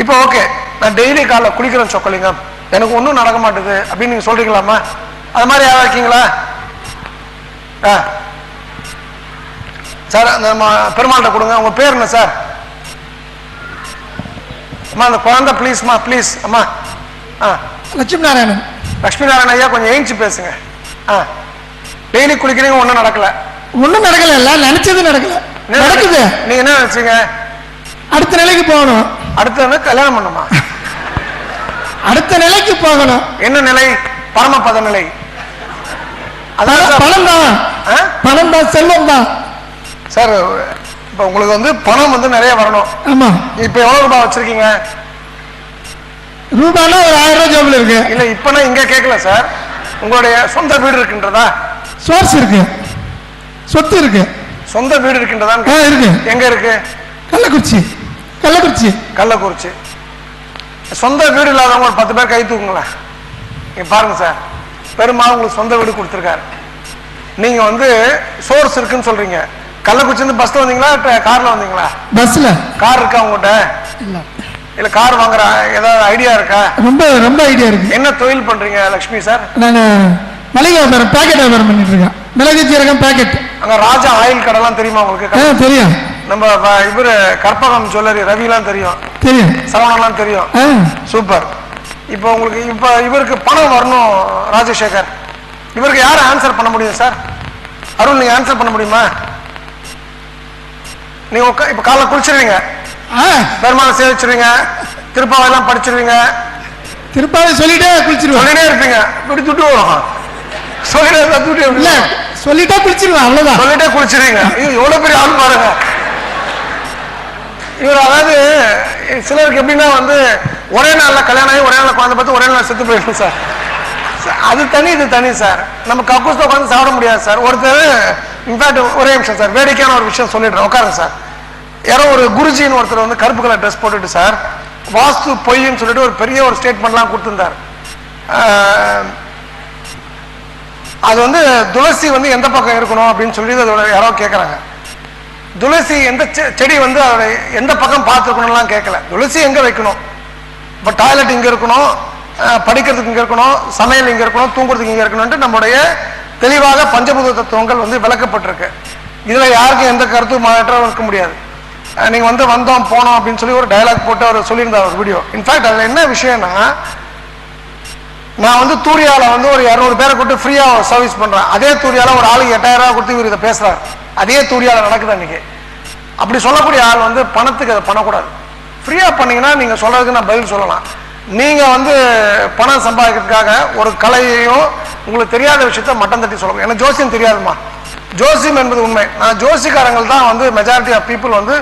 இப்போ ஓகே, நான் டெய்லி காலைல குளிக்கிறேன் சொக்கலிங்கம், எனக்கு ஒன்றும் நடக்க மாட்டேது அப்படின்னு நீங்க சொல்றீங்களாமா? அது மாதிரி யாரா இருக்கீங்களா? சார் நம்ம பெருமாள்கிட்ட கொடுங்க. உங்க பேர் என்ன சார்? அம்மா அந்த குழந்தை ப்ளீஸ்மா ப்ளீஸ். அம்மா லட்சுமி நாராயணன். லட்சுமி நாராயணன் ஐயா கொஞ்சம் ஏஞ்சி பேசுங்க. டெய்லி குளிக்கிறீங்க, ஒன்றும் நடக்கல? ஒன்றும் நடக்கல, எல்லாம் நினைச்சது நடக்கல. நடக்குது. நீங்க என்ன நினைச்சீங்க? அடுத்த நிலைக்கு போகணும். அடுத்த கல்யாணம் பண்ணுமா? அடுத்த நிலைக்கு போகணும். என்ன நிலை? பரமபத நிலை. அதான் பணம் தான், பணம் தான், செல்வம் தான் சார். இப்ப உங்களுக்கு வந்து பணம் வந்து நிறைய வரணும். ஆமா. இப்ப எவ்வளவு ரூபாய் வச்சிருக்கீங்க? ரூபாய்னா ஒரு 1000 ரூபாய் ஜோபில் இருக்கு. இல்ல இப்ப நான் இங்க கேட்கல சார். உங்களுடைய சொந்த வீடு இருக்கின்றதா? சோர்ஸ் இருக்கு, சொத்து இருக்கு. சொந்த வீடு இருக்கின்றதா? இருக்கு. எங்க இருக்கு? கள்ளக்குறிச்சி. கள்ளக்குறிச்சி. கள்ளக்குறிச்சி. சொந்த வீடு இல்லாதவங்க ஒரு 10 பேர் கை தூக்குங்களேன். நீங்க பாருங்க சார், பெருமாள் உங்களுக்கு சொந்த வீடு கொடுத்துருக்காரு. நீங்க வந்து சோர்ஸ் இருக்குன்னு சொல்றீங்க. கள்ளக்குறிச்சி இருந்து பஸ்ல வந்தீங்களா கார்ல வந்தீங்களா? பஸ்ல. கார் இருக்கா உங்ககிட்ட? இல்ல கார் வாங்குற ஏதாவது ஐடியா இருக்கா? ரொம்ப ரொம்ப ஐடியா இருக்கு. என்ன தொழில் பண்றீங்க லட்சுமி சார்? நான் மளிகை வியாபாரம், பேக்கெட் வியாபாரம் பண்ணிட்டு இருக்கேன். மிளகு ஜீரகம் பேக்கெட். அங்க ராஜா ஆயில் கடைலாம் தெரியுமா உங்களுக்கு? தெரியும். நம்ம இவரு கற்பகம் ஜுவல்லரி ரவிலாம் தெரியும். தெரியும். சரவணெல்லாம் தெரியும். சூப்பர். இப்போ உங்களுக்கு இப்ப இவருக்கு பணம் வரணும் ராஜசேகர், இவருக்கு யாரும் ஆன்சர் பண்ண முடியும் சார்? அருண் நீங்க ஆன்சர் பண்ண முடியுமா? நீங்க இப்ப காலைல குளிச்சிருவீங்க, பெருமாள் சேவிச்சிருவீங்க, திருப்பாவையெல்லாம் படிச்சிருவீங்க. திருப்பாவை சொல்லிட்டே குளிச்சிருவேன். சொல்லிட்டே இருப்பீங்க. இப்படி துட்டு வரும். சொல்லிட்டே சொல்லிட்டே குளிச்சிருவேன். அவ்வளவுதான். சொல்லிட்டே குளிச்சிருவீங்க. எவ்வளவு பெரிய ஆள் பாருங்க இவர். அதாவது சிலருக்கு எப்படின்னா வந்து ஒரே நாள்ல கல்யாணம் ஆகி ஒரே நாள் குழந்தை பார்த்து ஒரே நாள் செத்து போயிடும் சார். அது தனி இது தனி சார். நம்ம கக்கூஸ்ல உட்காந்து சாப்பிட முடியாது சார். ஒருத்தர் இன்ஃபேக்ட் ஒரே நிமிஷம் சார், வேடிக்கையான ஒரு விஷயம் சொல்லிடுறேன், உட்காருங்க சார். யாரோ ஒரு குருஜின்னு ஒருத்தர் வந்து கருப்பு கலர் ட்ரெஸ் போட்டுட்டு சார் வாஸ்து பொய்ன்னு சொல்லிட்டு ஒரு பெரிய ஒரு ஸ்டேட்மெண்ட்லாம் கொடுத்துருந்தார். அது வந்து துளசி வந்து எந்த பக்கம் இருக்கணும் அப்படின்னு சொல்லி அதோட யாரோ கேட்கறாங்க. துளசி எந்த செடி வந்து அதோட எந்த பக்கம் பார்த்துருக்கணும்லாம் கேட்கல. துளசி எங்க வைக்கணும், இப்போ டாய்லெட் இங்க இருக்கணும், படிக்கிறதுக்கு இங்க இருக்கணும், சமையல் இங்க இருக்கணும், தூங்குறதுக்கு இங்க இருக்கணும்ட்டு நம்முடைய தெளிவாக பஞ்சபூத தத்துவங்கள் வந்து விளக்கப்பட்டிருக்கு. இதுல யாருக்கும் எந்த கருத்தும் மாற்றம் இருக்க முடியாது. நீங்க வந்து வந்தோம் போனோம் அப்படின்னு சொல்லி ஒரு டயலாக் போட்டு அவர் சொல்லியிருந்தார் ஒரு வீடியோ. இன்ஃபேக்ட் அதுல என்ன விஷயம்னா, நான் வந்து தூரியால வந்து ஒரு 200 பேரை கூட்டு ஃப்ரீயா சர்வீஸ் பண்றேன். அதே தூரியால ஒரு ஆளுக்கு 8000 ரூபாய் கொடுத்து இவர் இதை பேசுறாரு. அதே தூரியால நடக்குது அன்னைக்கு. அப்படி சொல்லக்கூடிய ஆள் வந்து பணத்துக்கு அதை பண்ணக்கூடாது. ஃப்ரீயா பண்ணீங்கன்னா நீங்க சொல்றதுக்கு நான் பதில் சொல்லலாம். நீங்க வந்து பணம் சம்பாதிக்கிறதுக்காக ஒரு கலையையும் உங்களுக்கு தெரியாத விஷயத்த மட்டம் தட்டி சொல்லணும். எனக்கு ஜோசியம் தெரியாதுமா. ஜோசியம் என்பது உண்மை. நான் ஜோசிக்காரங்கள் தான் வந்து மெஜாரிட்டி ஆஃப் பீப்புள் வந்து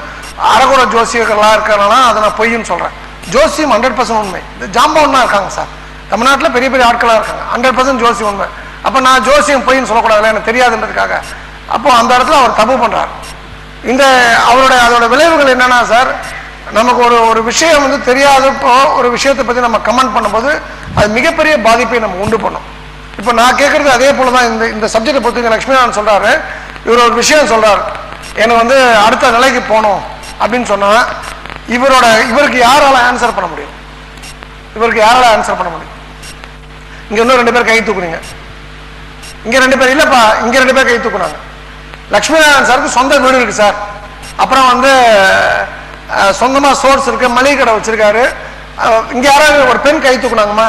அரகுர ஜோசியர்களா இருக்கிறனால அதை நான் பொய்ன்னு சொல்றேன். ஜோசியம் 100% உண்மை. இந்த ஜாம்பவன் தான் இருக்காங்க சார் தமிழ்நாட்டில், பெரிய பெரிய ஆட்களா இருக்காங்க. 100% ஜோசியம் உண்மை. அப்ப நான் ஜோசியம் பொய்ன்னு சொல்லக்கூடாதுல்ல, எனக்கு தெரியாதுன்றதுக்காக. அப்போ அந்த இடத்துல அவர் தப்பு பண்றார். இந்த அதோட விளைவுகள் என்னன்னா சார், நமக்கு ஒரு விஷயம் வந்து தெரியாதப்போ ஒரு விஷயத்தை பத்தி நம்ம கமெண்ட் பண்ணும்போது அது மிகப்பெரிய பாதிப்பை நம்ம உண்டு பண்ணும். இப்போ நான் கேட்கறது அதே போலதான். இந்த சப்ஜெக்டை பொறுத்த லட்சுமிநாதன் சொல்றாரு, இவர் ஒரு விஷயம் சொல்றாரு, எனக்கு வந்து அடுத்த நிலைக்கு போகணும் அப்படின்னு சொன்னா இவருக்கு யாரால ஆன்சர் பண்ண முடியும்? இவருக்கு யாரால ஆன்சர் பண்ண முடியும்? இங்க இன்னும் 2 பேர் கை தூக்குறீங்க. இங்க 2 பேர் இல்லப்பா, இங்க 2 பேர் கை தூக்குனாங்க. லட்சுமிநாதன் சாருக்கு சொந்த வீடு இருக்கு சார். அப்புறம் வந்து சொந்தமா சோர்ஸ் இருக்கு, மளிகை கடை வச்சிருக்காரு. இங்க யாராவது ஒரு பெண் கை தூக்குனாங்கம்மா?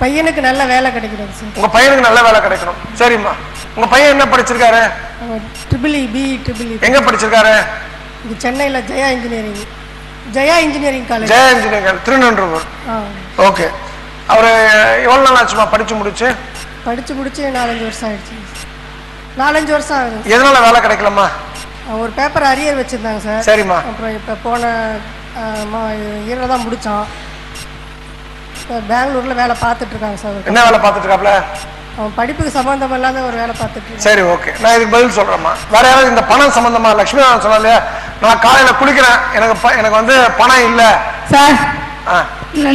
பையனுக்கு நல்ல வேலை கிடைக்கணும் சார். உங்க பையனுக்கு நல்ல வேலை கிடைக்கணும். சரிம்மா. உங்க பையன் என்ன படிச்சிருக்காரு? BE எங்க படிச்சிருக்காரு? சென்னையில Jaya engineering college. Jaya engineering college Tirunelveli. Okay. அவரு எவ்வளவு நாள் ஆச்சுமா படிச்சு முடிச்சு? 4-5 வருஷம் ஆயிடுச்சு. 4-5 வருஷம் ஆகுது. எதனால வேலை கிடைக்கலம்மா? ஒரு பேப்பர் அரியர் வச்சிருந்தாங்க சார். சரிம்மா. அப்புறம் இப்ப போன இயர்ல தான் முடிச்சோம். பெங்களூர்ல வேலை பார்த்துட்டு இருக்காங்க சார். என்ன வேலை பார்த்துட்டு இருக்காப்ல? அவன் படிப்புக்கு சம்பந்தம் இல்லாத ஒரு வேலை பார்த்துட்டு. சரி, ஓகே. நான் இதுக்கு பதில் சொல்றேம்மா. வேற யாராவது இந்த பணம் சம்பந்தமா? லட்சுமிநாதன் சொன்னா இல்லையா, நான் காலையில குளிக்கிறேன், எனக்கு வந்து பணம் இல்ல சார்.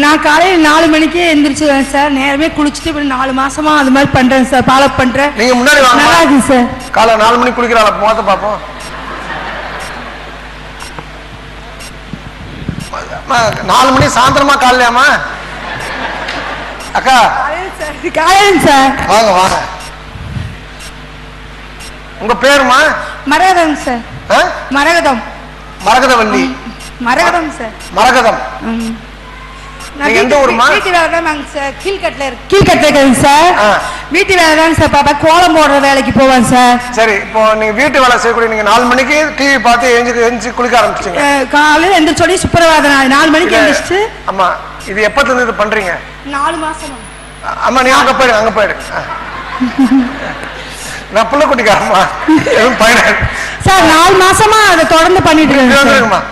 நான் காலையில 4 மணிக்கு எந்திரிச்சுவேன் சார். நேரமே குளிச்சுட்டு 4 மாசமா அது மாதிரி பண்றேன் சார், ஃபாலோ பண்றேன். நீங்க முன்னாடி வாங்க சார். காலையில 4 மணிக்கு குளிக்கிறாள், முகத்தை பார்ப்போம். 4 மணி சாயந்தரமா காலையாமா? அக்கா காலையில் சார். வாங்க வாங்க. உங்க பேருமா? மரகதம் சார். மரகதம். மரகதவல்லி. மரகதம் சார். மரகதம். நான் எந்த ஊருமா? வீட்டு வேலை தான் சார். கீழ்கட்டில் இருக்கேன் சார். வீட்டு வேலை தான் சார் பாப்பா. கோலம் போடுற வேலைக்கு போவேன் சார். சரி, இப்போ நீங்க வீட்டு வேலை செய்யக்கூடிய நீங்க 4 மணிக்கு டிவி பார்த்து எழுந்து குளிக்க ஆரம்பிச்சிங்க. காலையில் எந்த சொல்லி சுப்பிரபாதம் 4 மணிக்கு எழுந்திரிச்சு. ஆமா, இது எப்பத்துல இருந்து பண்றீங்க? 4 மாசம். ஆமா, நீ அங்க போயிடு, அங்க போயிடு. நான் புள்ள குட்டிக்காரமா எதுவும் பயண சார் 4 மாசமா அதை தொடர்ந்து பண்ணிட்டு இருக்கேன்.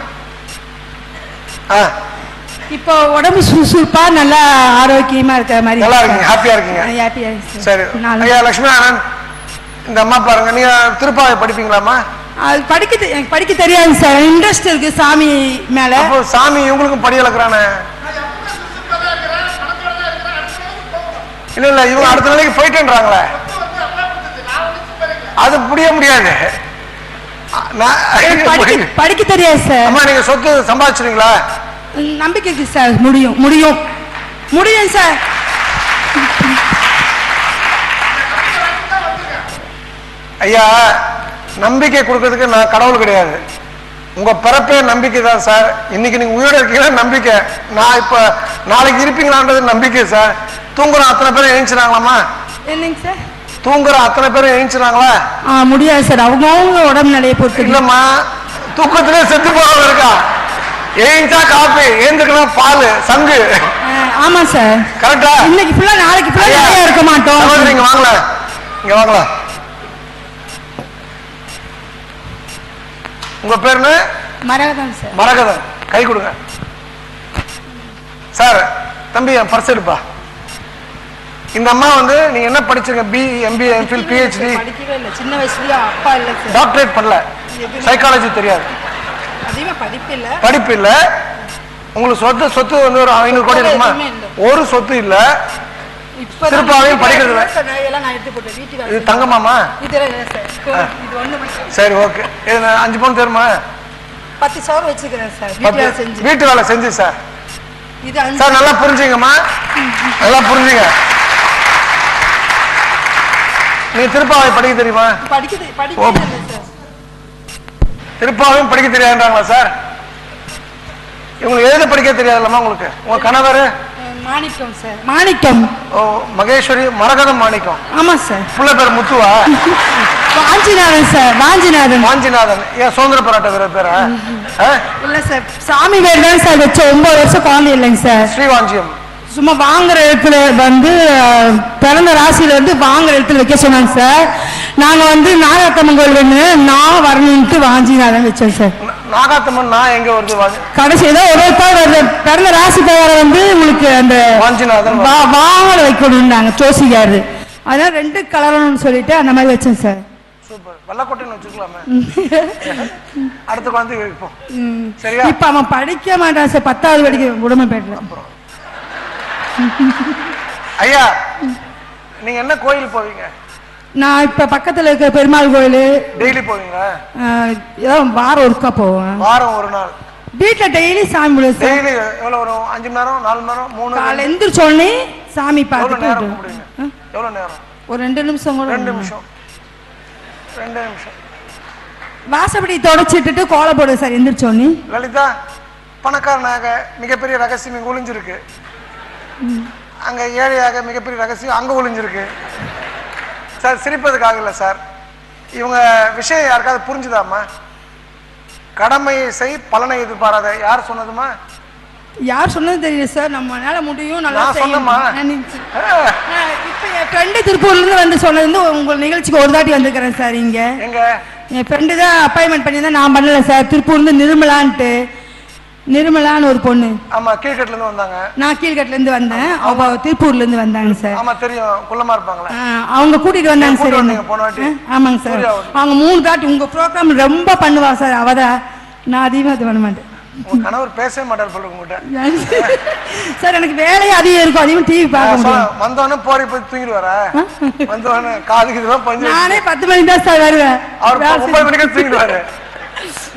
இப்போ உடம்பு சுறுசுறுப்பா நல்லா ஆரோக்கியமா இருக்கிற மாதிரி. நல்லா இருக்கீங்க, ஹாப்பியா இருக்கீங்க? ஹாப்பியா. சரி ஐயா, லட்சுமி ஆனந்த், இந்த அம்மா பாருங்க, நீங்க திருப்பாவை படிப்பீங்களாமா? அது எனக்கு படிக்க தெரியாது சார். இன்ட்ரெஸ்ட் இருக்கு சாமி மேல. அப்போ சாமி இவங்களுக்கும் படி அளக்குறானே. இல்ல இல்ல, இவங்க அடுத்த நாளைக்கு போயிட்டுன்றாங்களே, அது புரிய முடியாது. படிக்க தெரியாது சார். அம்மா, நீங்க சொத்து சம்பாதிச்சிருங்களா? நம்பிக்கைக்கு சார். முடியும் சார். ஐயா, நம்பிக்கை கொடுக்கறதுக்கு நான் கடவுள் கிடையாது. உங்க பிறப்பே நம்பிக்கை தான் சார். இன்னைக்கு நீங்க உயிரோட இருக்கீங்கன்னா நம்பிக்கை. நான் இப்ப நாளைக்கு இருப்பீங்களான்றது நம்பிக்கை சார். தூங்குற அத்தனை பேரும் எழுந்துறாங்களாமா? என்னங்க சார்? தூங்குற அத்தனை பேரும் எழுந்துறாங்களா? முடியாது சார். அவங்க உடம்பு நிலையை பொறுத்து. இல்லம்மா, தூக்கத்திலே செத்து போகாம இருக்கா. எழுந்தா காப்பி, எழுந்துக்கணும் பால், சங்கு. ஆமா சார், கரெக்டா. இன்னைக்கு ஃபுல்லா நாளைக்கு ஃபுல்லா இருக்க மாட்டோம். இங்க வாங்கல, இங்க வாங்கல. உங்க பேர் என்ன? மரகதம் சார். மரகதம். கை கொடுங்க சார். தம்பி, என் பர்ஸ் எடுப்பா. இந்த அம்மா வந்து நீங்க என்ன படிச்சிருக்க? BE, MBA, MPhil, PhD? படிக்கவே இல்ல. சின்ன வயசுலயே அப்பா இல்ல சார். டாக்டரேட் பண்ணல. சைக்காலஜி தெரியாது. அதிகமா படிப்பு இல்ல. உங்களுக்கு சொத்து வந்து ஒரு 500 கோடி இருக்குமா? ஒரு சொத்து இல்ல. திருப்பாவையும் படிக்கிறது இல்ல. இது தங்கமாமா? சரி, ஓகே. 5 பவுன் தருமா? 10 சவரம் வச்சுக்கிறேன் சார். வீட்டு வேலை செஞ்சு சார். சார் நல்லா புரிஞ்சுங்கம்மா, நல்லா புரிஞ்சுங்க. நீ திருப்பாவை படிக்க தெரியுமா? திருப்பாவையும் படிக்க தெரியாதுன்றாங்களா சார்? இவங்களுக்கு எழுத படிக்க தெரியாதுல்லம்மா உங்களுக்கு? உங்க கணவர்? மாணிக்கம் சார். மாணிக்கம். ஓ, மகேஸ்வரி. மரகதம் மாணிக்கம். ஆமா சார். புள்ள பேர் முத்துவா? வாஞ்சிநாதன் சார். வாஞ்சிநாதன். ஏன் சுதந்திர போராட்ட வீரர் பேரா? இல்ல சார், சாமி பேர் தான் சார் வச்ச. 9 வருஷம் குழந்தை இல்லைங்க சார். ஸ்ரீவாஞ்சியம். சும்மா வாங்குற இடத்துல வந்து பிறந்த ராசியில வந்து வாங்குற இடத்துல வைக்க சொன்னாங்க சார். நாங்க வந்து நாகாத்தம்மன் கோயில் நான் வரணும்ட்டு வாஞ்சிநாதன் வச்சோம் சார். நாகாத்தம்மன் நான் எங்க வருது? கடைசி ஏதோ ஒரு பிறந்த ராசி பேரை வந்து உங்களுக்கு அந்த வாஞ்சிநாதன் வாங்கல வைக்கணும்னாங்க ஜோசிகாரு. அதனால 2 கலரணும்னு சொல்லிட்டு அந்த மாதிரி வச்சேன் சார். சூப்பர். வெள்ளக்கோட்டைன்னு வச்சுக்கலாமே. அடுத்த குழந்தை வைப்போம். சரியா? இப்ப அவன் படிக்க மாட்டான் சார். 10வது படிக்க உடம்பேட்டல. ஐயா, நீங்க என்ன கோயில் போவீங்க? நான் இப்ப பக்கத்துல இருக்க பெருமாள் கோயில். டெய்லி போவீங்களா? ஏதோ வாரம் ஒருக்கா போவேன். வாரம் ஒரு நாள் வீட்டுல டெய்லி சாமி கும்பிடுவேன். டெய்லி எவ்வளவு வரும்? 5 மணி நேரம், 4 மணி நேரம், 3? காலைல எந்திரிச்சோடனே சாமி பார்த்துட்டு எவ்வளவு நேரம்? ஒரு 2 நிமிஷம் கூட. 2 நிமிஷம். வாசப்படி தொடச்சிட்டு கோலம் போடு சார் எந்திரிச்சோடனே. லலிதா, பணக்காரனாக மிகப்பெரிய ரகசியம் இங்க ஒளிஞ்சிருக்கு. அங்க ஏழையாக மிகப்பெரிய ரகசியம் அங்க ஒளிஞ்சிருக்கு சார். சிரிப்பதுக்காக இல்லை சார். இவங்க விஷயம் யாருக்காவது புரிஞ்சுதாமா? கடமையை செய், பலனை எதிர்பாராத. யார் சொன்னதுமா? யார் சொன்னது தெரியல சார். நம்மளால முடியும். நல்லா சொன்னமா? இப்ப என் ஃப்ரெண்டு திருப்பூர்ல இருந்து வந்து சொன்னது உங்க நிகழ்ச்சிக்கு ஒரு தாட்டி வந்திருக்கிறேன் சார். இங்க என் ஃப்ரெண்டு தான் அப்பாயின்மெண்ட் பண்ணியிருந்தா நான் பண்ணல சார். திருப்பூர்ல இருந்து நிர்மலான்னு ஒரு பொண்ணு. ஆமா, கீழ்கட்ல இருந்து வந்தாங்க. நான் கீழ்கட்ல இருந்து வந்தேன். அவ திருப்பூர்ல இருந்து வந்தாங்க சார். ஆமா தெரியும், குள்ளமா இருப்பாங்களா? அவங்க கூட்டிட்டு வந்தாங்க சார். ஆமாங்க சார். அவங்க 3 தாட்டி உங்க ப்ரோக்ராம் ரொம்ப பண்ணுவா சார். அவதான். நான் அதிகமா இது பண்ண மாட்டேன். உங்க கணவர் பேசவே மாட்டார் போல உங்ககிட்ட சார். எனக்கு வேலையே அதிகம் இருக்கும். அதிகமா டிவி பார்க்க முடியும். வந்தோடனே போய் தூங்கிடுவாரா? வந்தோடனே காதுக்கு இதெல்லாம் பஞ்சு. நானே 10 மணிக்கு தான் சார் வருவேன். அவர் 9 மணிக்கு தூங்கிடுவாரு.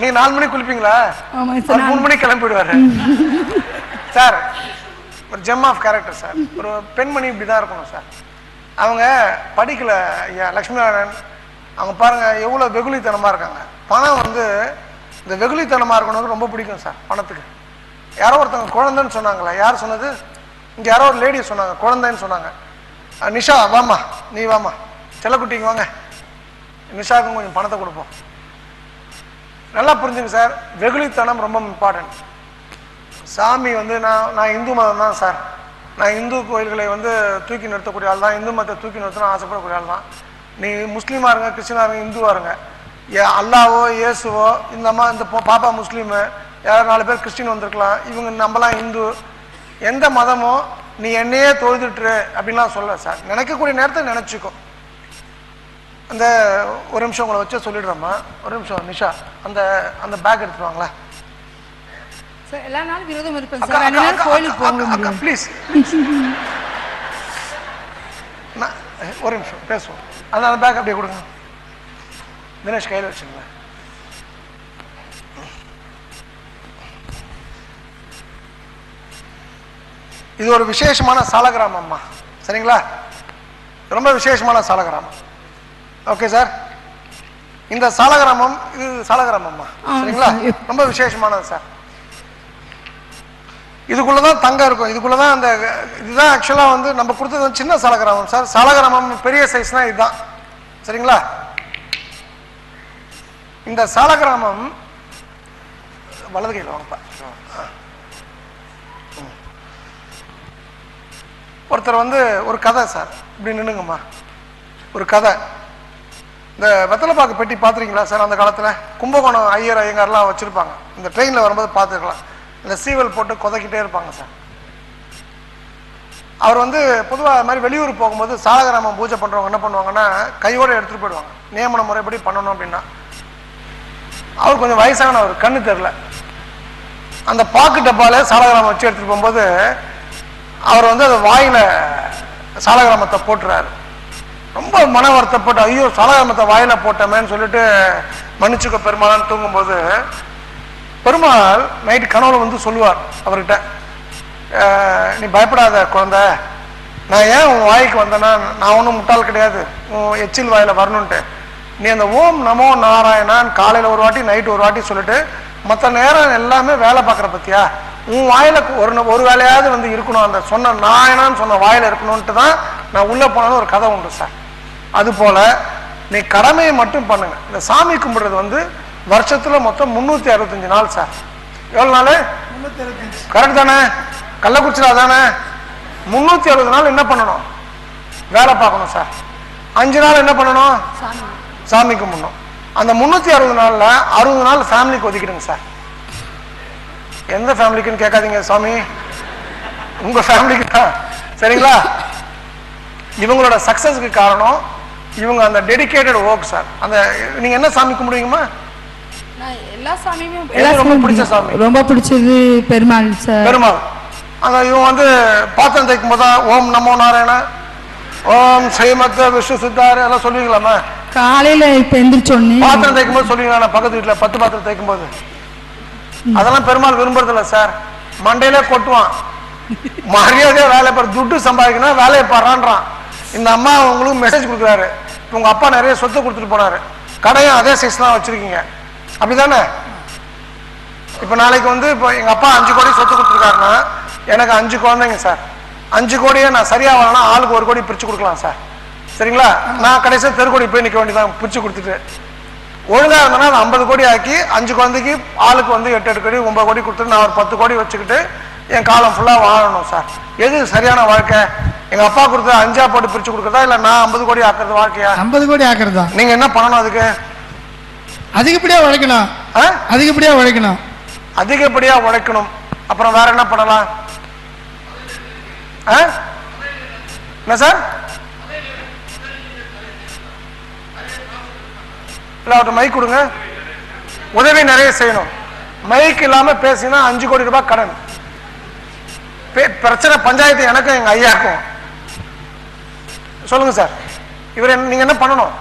நீங்க 4 மணிக்கு குளிப்பீங்களா? ஆமாங்க சார். 3 மணிக்கு கிளம்பிடுவாரு சார். ஒரு ஜெம் ஆஃப் கேரக்டர் சார். ஒரு பெண்மணி இப்படிதான் இருக்கணும் சார். அவங்க படிக்கல ஐயா லட்சுமி நாராயணன். அவங்க பாருங்க எவ்வளவு வெகுளித்தனமா இருக்காங்க. பணம் வந்து இந்த வெகுளித்தனமா இருக்கணும்னு ரொம்ப பிடிக்கும் சார் பணத்துக்கு. யாரோ ஒருத்தவங்க குழந்தைன்னு சொன்னாங்களா? யார் சொன்னது? இங்க யாரோ ஒரு லேடி சொன்னாங்க குழந்தைன்னு சொன்னாங்க. நிஷா வாமா, நீ வாமா, செல்லக்குட்டிங்க வாங்க, நிஷாவுக்கும் கொஞ்சம் பணத்தை கொடுப்போம். நல்லா புரிஞ்சுங்க சார், வெகுளித்தனம் ரொம்ப இம்பார்ட்டன்ட். சாமி வந்து நான் இந்து மதம் தான் சார். நான் இந்து கோயில்களை வந்து தூக்கி நிறுத்தக்கூடிய ஆள் தான். இந்து மதத்தை தூக்கி நிறுத்தணும் ஆசைப்படக்கூடிய ஆள் தான். நீ முஸ்லீமாக இருங்க, கிறிஸ்டினாக இருங்க, இந்துவாக இருங்க, அல்லாவோ இயேசுவோ இந்த பாப்பா முஸ்லீமு, யாராவது 4 பேர் கிறிஸ்டின் வந்திருக்கலாம், இவங்க நம்மலாம் இந்து, எந்த மதமோ நீ என்னையே தொழுதுட்டுரு அப்படின்லாம் சொல்ல சார். நினைக்கக்கூடிய நேரத்தை நினச்சிக்கோ. அந்த ஒரு நிமிஷம் உங்களை வச்சு சொல்லிடுறோம்மா. ஒரு நிமிஷம் நிஷா, அந்த அந்த பேக் எடுத்துருவாங்களா சார்? எல்லா நாளும் விரோதம் இருப்பேன் சார். 2 நாள் கோயிலுக்கு போக முடியும் ப்ளீஸ். ஒரு நிமிஷம் பேசுவோம். அந்த பேக் அப்படியே கொடுங்க. தினேஷ் கையில் வச்சுங்களா. இது ஒரு விசேஷமான சாலகிராமம் அம்மா, சரிங்களா? ரொம்ப விசேஷமான சாலகிராமம். Okay sir. இந்த சாலகிராமம் இது சாலகிராமம்மா, சரிங்களா? ரொம்ப விசேஷமானது சார். இதுக்குள்ளதான் தங்கம் இருக்கும். இதுக்குள்ளதான் அந்த இதுதான் ஆக்சுவலா வந்து நம்ம கொடுத்தது சின்ன சாலகிராமம் சார். சாலகிராமம் பெரிய சைஸ்னா இதுதான், சரிங்களா? இந்த சாலகிராமம் வலது கையில் வாங்கப்பா. ஒருத்தர் வந்து ஒரு கதை சார், இப்படி நின்னுங்கம்மா. ஒரு கதை, இந்த வெத்தலைப்பாக்கு பெட்டி பார்த்துருக்கீங்களா சார்? அந்த காலத்தில் கும்பகோணம் ஐயர் ஐயங்கார்லாம் வச்சுருப்பாங்க. இந்த ட்ரெயினில் வரும்போது பார்த்துருக்கலாம். இந்த சீவல் போட்டு கொதைக்கிட்டே இருப்பாங்க சார். அவர் வந்து பொதுவாக அது மாதிரி வெளியூர் போகும்போது சாலகிராமம் பூஜை பண்ணுறவங்க என்ன பண்ணுவாங்கன்னா கையோடு எடுத்துகிட்டு போயிடுவாங்க, நியமன முறைப்படி பண்ணணும் அப்படின்னா. அவர் கொஞ்சம் வயசானவர், கண்ணு தெரில. அந்த பாக்கு டப்பால சாலகிராமம் வச்சு எடுத்துகிட்டு போகும்போது அவர் வந்து அதை வாயில சாலகிராமத்தை போட்டுறாரு. ரொம்ப மன வருத்தப்பட்டு ஐயோ சாலகிராமத்தை வாயில போட்டமேன்னு சொல்லிட்டு மன்னிச்சுக்க பெருமாளான்னு தூங்கும்போது பெருமாள் நைட்டு கனவுல வந்து சொல்லுவார் அவர்கிட்ட, நீ பயப்படாத குழந்தை, நான் ஏன் உன் வாய்க்கு வந்தேன்னா நான் ஒன்றும் முட்டாள் கிடையாது உன் எச்சில் வாயில வரணுன்ட்டு. நீ அந்த ஓம் நமோ நாராயணான்னு காலையில் ஒரு வாட்டி நைட்டு ஒரு வாட்டி சொல்லிட்டு மற்ற நேரம் எல்லாமே வேலை பார்க்குற பத்தியா, உன் வாயில ஒரு வேலையாவது வந்து இருக்கணும், அந்த சொன்ன நாயனான்னு சொன்ன வாயில இருக்கணும்ட்டு தான் நான் உள்ள போனாலும் ஒரு கதை உண்டு சார். அது போல நீ கடமையை மட்டும் பண்ணுங்க. இந்த சாமி கும்பிடுறது வந்து வருஷத்துல மொத்தம் 365 நாள் சார். எவ்வளவு நாள்? 365. கரெக்ட் தானே? கள்ளக்குறிச்சியில தானே? 360 நாள் என்ன பண்ணணும்? வேலை பார்க்கணும் சார். 5 நாள் என்ன பண்ணணும்? சாமி கும்பிடணும். அந்த 360 நாள்ல 60 நாள் ஃபேமிலிக்கு ஒதுக்கிடுங்க சார். எந்த ஃபேமிலிக்குன்னு கேட்காதீங்க சாமி, உங்க ஃபேமிலிக்கு தான், சரிங்களா? இவங்களோட சக்சஸ்க்கு காரணம் இவங்க அந்த டெடிகேட்டட் ஒர்க் சார். அந்த நீங்க என்ன சாமி கும்பிடுவீங்கம்மா? எல்லா சாமியுமே ரொம்ப பிடிச்ச சாமி, ரொம்ப பிடிச்சது பெருமாள் சார். பெருமாள். அந்த இவங்க வந்து பாத்திரம் தைக்கும் போது ஓம் நமோ நாராயண, ஓம் ஸ்ரீமத் விஷ்ணு சித்தார் எல்லாம் சொல்லுவீங்களாம்மா? காலையில இப்ப எந்திரிச்சோன்னு பாத்திரம் தைக்கும் போது சொல்லுவீங்களா? பக்கத்து வீட்டுல 10 பாத்திரம் தைக்கும் போது அதெல்லாம் பெருமாள் விரும்புறது இல்லை சார். மண்டையிலே கொட்டுவான், மரியாதையா வேலை பாரு, துட்டு சம்பாதிக்கணும் வேலையை பாடுறான்றான். இந்த அம்மா உங்களுக்கு மெசேஜ் கொடுக்குறாரு, உங்க அப்பா நிறைய சொத்து கொடுத்துட்டு போனாரு, கடையும் அதே சைஸ் தான் வச்சிருக்கீங்க, அப்படிதானே? இப்ப நாளைக்கு வந்து இப்போ எங்க அப்பா 5 கோடி சொத்து கொடுத்துருக்காருன்னா எனக்கு 5 குழந்தைங்க சார். 5 கோடியை நான் சரியா வரலன்னா ஆளுக்கு 1 கோடி பிரிச்சு கொடுக்கலாம் சார், சரிங்களா? நான் கடைசியாக தெருக்கோடி போய் நிற்க வேண்டியதான் பிரிச்சு கொடுத்துட்டு. ஒழுங்கா இருந்தேன்னா 50 கோடி ஆக்கி 5 குழந்தைக்கு ஆளுக்கு வந்து 8 கோடி 9 கோடி கொடுத்துட்டு நான் ஒரு 10 கோடி வச்சுக்கிட்டு என் காலம் ஃபுல்லா வாழணும் சார். எது சரியான வாழ்க்கை? எங்க அப்பா கொடுத்த 5ஆ போட்டு பிரிச்சு கொடுக்கறதா இல்ல நான் 50 கோடி ஆக்குறது வாழ்க்கையா? 50 கோடி ஆக்குறதா? நீங்க என்ன பண்ணணும் அதுக்கு? அதிகப்படியா உழைக்கணும். அதிகப்படியா உழைக்கணும். அதிகப்படியா உழைக்கணும். அப்புறம் வேற என்ன பண்ணலாம்? என்ன சார்? இல்ல அவர்கிட்ட மைக் கொடுங்க. உதவி நிறைய செய்யணும். மைக் இல்லாம பேசினா 5 கோடி ரூபாய் கடன். பிரச்சனை பஞ்சாயத்து எனக்கும் எங்க ஐயாக்கும். சொல்லுங்க சார், இவர் நீங்க என்ன பண்ணணும்?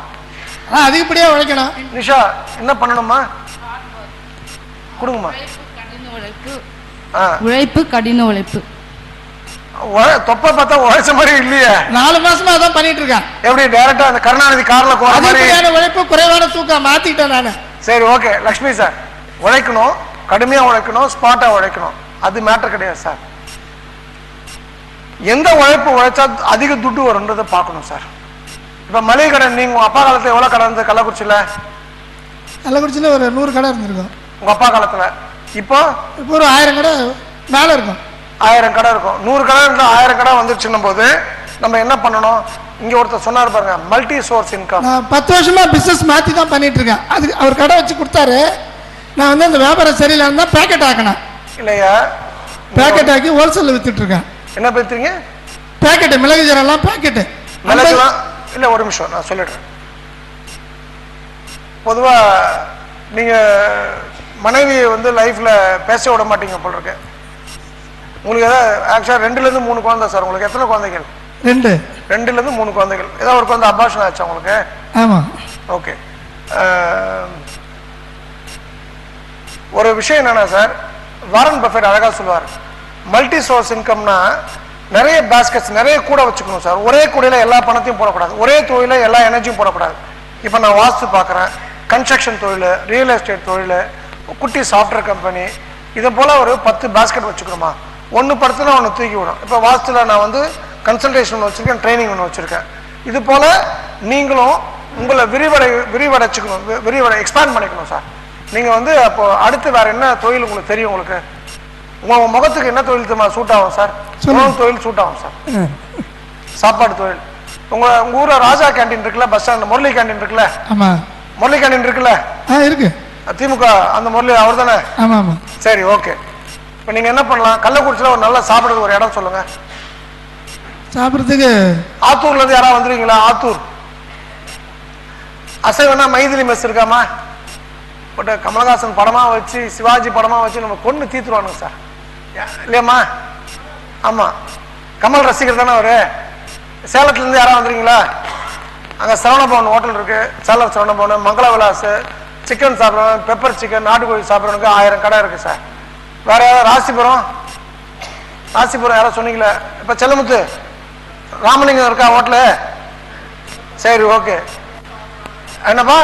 அதிகப்படியா உழைக்கணும். நிஷா என்ன பண்ணணுமா? கொடுங்கம்மா. கடின உழைப்பு, ஆ, உழைப்பு கடின உழைப்பு. தொப்பை பார்த்தா உழைச்ச மாதிரி இல்லையே. 4 மாசமா அதான் பண்ணிட்டு இருக்கேன். எப்படி டைரக்டா அந்த கருணாநிதி கார்ல போற மாதிரி? அதிகப்படியான உழைப்பு, குறைவான தூக்கம் மாத்திட்டேன் நானு. சரி, ஓகே லக்ஷ்மி சார், உழைக்கணும், கடுமையா உழைக்கணும், ஸ்மார்ட்டா உழைக்கணும், அது மேட்டர் கிடையாது சார். எந்த உழைப்பு உழைச்சா அதிக துட்டு வரும்ன்றதை பார்க்கணும் சார். இப்ப மளிகை கடை, நீங்க உங்க அப்பா காலத்துல எவ்வளவு கடை இருந்தது கள்ளக்குறிச்சியில? கள்ளக்குறிச்சியில ஒரு 100 கடை இருந்திருக்கும் உங்க அப்பா காலத்துல. இப்போ இப்போ ஒரு 1000 கடை மேல இருக்கும். 1000 கடை இருக்கும். 100 கடை இருந்தா 1000 கடை வந்துருச்சுன்னும் போது நம்ம என்ன பண்ணணும்? இங்க ஒருத்தர் சொன்னார் பாருங்க, மல்டி சோர்ஸ் இன்கம். நான் 10 வருஷமா பிசினஸ் மாத்தி தான் பண்ணிட்டு இருக்கேன். அது அவர் கடை வச்சு கொடுத்தாரு. நான் வந்து அந்த வியாபாரம் சரியில்லை இருந்தா பேக்கெட் ஆக்கினேன். இல்லையா? பேக்கெட் ஆக்கி ஹோல்சேல் வித்துட்டு இருக்கேன். என்ன பேசுறீங்க? பேக்கெட் மிளகு ஜீரகம் எல்லாம் பேக்கெட். மிளகுலாம் இல்ல, ஒரு நிமிஷம் நான் சொல்லிடுறேன். பொதுவா நீங்க மனைவியை வந்து லைஃப்ல பேச விட மாட்டீங்க போல இருக்கு. உங்களுக்கு ஏதாவது ஆக்சுவலா 2ல இருந்து 3 குழந்தை சார். உங்களுக்கு எத்தனை குழந்தைகள்? 2ல இருந்து 3 குழந்தைகள். ஏதாவது ஒரு குழந்தை அபார்ஷன் ஆச்சா உங்களுக்கு? ஆமா. ஓகே. ஒரு விஷயம் என்னன்னா சார், வாரன் பஃபெட் அழகா சொல்லுவார், மல்டி சோர்ஸ் இன்கம்னா நிறைய பேஸ்கெட்ஸ், நிறைய கூட வச்சுக்கணும் சார். ஒரே கூடையில எல்லா பணத்தையும் போடக்கூடாது, ஒரே தொழில எல்லா எனர்ஜியும் போடக்கூடாது. இப்போ நான் வாஸ்து பார்க்குறேன், கன்ஸ்ட்ரக்ஷன் தொழில், ரியல் எஸ்டேட் தொழில், குட்டி சாஃப்ட்வேர் கம்பெனி, இதை போல ஒரு 10 பேஸ்கெட் வச்சுக்கணுமா? ஒன்று படுத்துனா ஒன்று தூக்கி விடும். இப்போ வாஸ்துல நான் வந்து கன்சல்டேஷன் ஒன்று வச்சிருக்கேன், ட்ரைனிங் ஒன்று வச்சிருக்கேன். இது போல நீங்களும் உங்களை விரிவடை எக்ஸ்பேண்ட் பண்ணிக்கணும் சார். நீங்க வந்து அப்போ அடுத்து வேற என்ன தொழில் உங்களுக்கு தெரியும்? உங்களுக்கு உங்க முகத்துக்கு என்ன தொழில் சூட் ஆகும் சார்? உணவு தொழில் சூட் ஆகும் சார், சாப்பாடு தொழில். உங்க ஊர்ல ராஜா கேண்டீன் இருக்குல்ல, பஸ் ஸ்டாண்ட் முரளி கேண்டீன் இருக்குல்ல? ஆமா. முரளி கேண்டீன் இருக்குல்ல? இருக்கு. திமுக அந்த முரளி அவர் தானே? ஆமா ஆமா. சரி, ஓகே. இப்போ நீங்க என்ன பண்ணலாம்? கள்ளக்குறிச்சியில ஒரு நல்ல சாப்பிடுறதுக்கு ஒரு இடம் சொல்லுங்க. சாப்பிடுறதுக்கு ஆத்தூர்ல இருந்து யாராவது வந்துருவீங்களா? ஆத்தூர் அசைவனா மைதிலி மெஸ் இருக்காமா? பட் கமலஹாசன் படமா வச்சு, சிவாஜி படமா வச்சு நம்ம கொண்டு தீத்துருவானுங்க சார், இல்லையம்மா? ஆமா, கமல் ரசிகர் தானே அவரு. சேலத்துல இருந்து யாராவது வந்துருங்களா? அங்க சரவணபவன் ஹோட்டல் இருக்கு, சேலம் சரவணபவன், மங்கள விலாஸ், சிக்கன் சாப்பிடுறோம், பெப்பர் சிக்கன், நாட்டுக்கோழி சாப்பிட்றவனுக்கு 1000 கடை இருக்கு சார். வேற யாராவது? ராசிபுரம் யாராவது சொன்னீங்களே? இப்ப செல்லமுத்து ராமலிங்கம் இருக்கா ஹோட்டலு? சரி, ஓகே. என்னப்பா?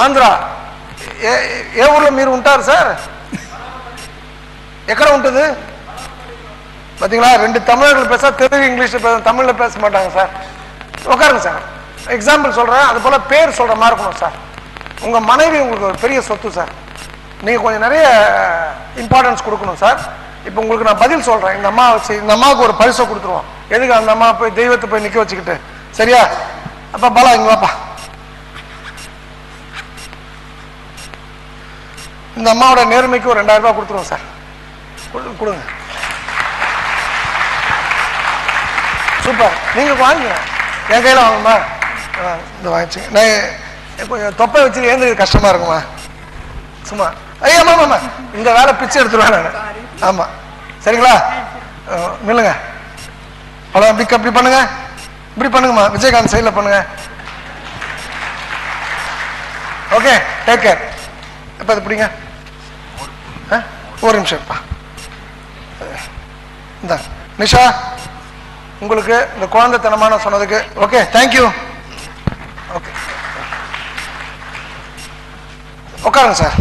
ఆంధ్ర ఏ ఊర్లో మీరు ఉంటారు సార్? ఎక్కడ ఉంటుంది? பார்த்தீங்களா, 2 தமிழர்கள் பேச, தெலுங்கு இங்கிலீஷ் பேச, தமிழ்ல பேச மாட்டாங்க சார். உட்காருங்க சார். எக்ஸாம்பிள் சொல்றேன், அது போல பேர் சொல்ற மாதிரி இருக்கணும் சார். உங்க மனைவி உங்களுக்கு ஒரு பெரிய சொத்து சார். நீங்க கொஞ்சம் நிறைய இம்பார்ட்டன்ஸ் கொடுக்கணும் சார். இப்போ உங்களுக்கு நான் பதில் சொல்றேன். இந்த அம்மா வச்சு, இந்த அம்மாவுக்கு ஒரு பரிசை கொடுத்துருவோம். எதுக்கு அந்த அம்மா போய் தெய்வத்தை போய் நிக்க வச்சுக்கிட்டு? சரியா? அப்ப பாலா இங்க வாப்பா. இந்த அம்மாவோட நேர்மைக்கு ஒரு 2000 ரூபாய் கொடுத்துருவோம் சார். கொடுங்க. சூப்பர். நீங்க வாங்குங்க, என் கையில வாங்குமா? இந்த வாங்கிச்சுங்க. நான் கொஞ்சம் தொப்பை வச்சு ஏந்து கஷ்டமா இருக்குமா? சும்மா ஐயா, ஆமா, இந்த வேலை பிச்சை எடுத்துருவேன் நான். ஆமா, சரிங்களா? நில்லுங்க. அவ்வளோ இப்படி பண்ணுங்க, இப்படி பண்ணுங்கம்மா. விஜயகாந்த் சைடில் பண்ணுங்க. Okay, take care. இப்போ அது பிடிங்க. ஒரு நிமிஷம்ப்பா. இந்த நிஷா, உங்களுக்கு இந்த குழந்தைத்தனமான சொன்னதுக்கு ஓகே, தேங்க்யூ. ஓகே, உட்காருங்க சார்.